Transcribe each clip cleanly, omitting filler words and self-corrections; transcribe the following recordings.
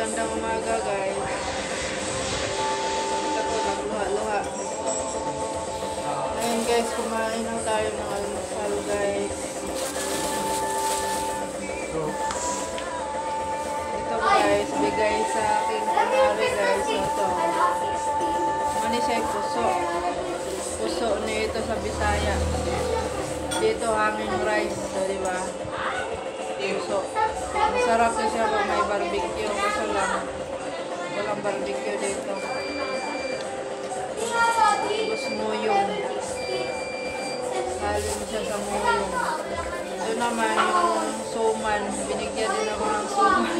magandang umaga guys. Ito po, nagluha-luha. Ngayon guys, kumain na tayo ng almusal guys. Ito guys, bigay sa aking kumari guys. Ito. Mani siya puso. Puso niya ito sa Bisaya. Dito hanging rice. So, diba? Puso. Masarap na siya kung may barbecue. Kaso lang, walang barbecue dito. Tapos muyong. Salim siya sa muyong. Ito naman yung suman. Binigyan din ako ng suman.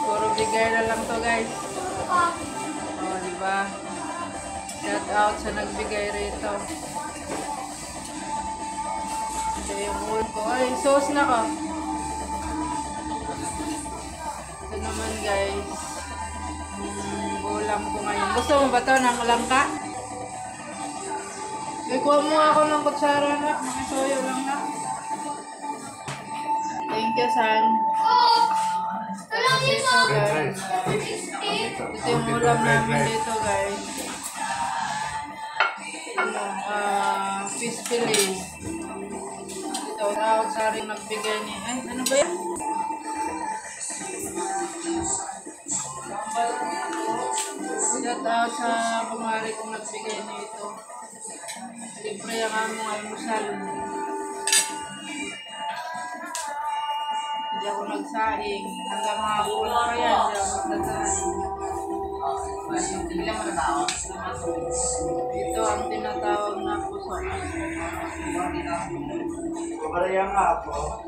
Puro bigay na lang to guys. O, diba? Shout out sa nagbigay rito. Ito yung ulo ko. Ay, sauce na ko. Ito naman guys. Ulam ko ngayon. Gusto mo ba ito ng langka? Kuha mo ako ng kutsara na. Makisoyo lang na. Thank you, son. Ito guys. Ito yung ulam namin dito guys. Fish fillet. Ito, tawag sa rin nagbigay ni... Ay, ano ba yan? Shout out sa kumari kong nagbigay nito. Libre ang among almusal. Hindi ako nagsaing. Hanggang hapon pa yan. Hindi ako nagsaing. Ito ang tinatawag na puso. Kaya nga po.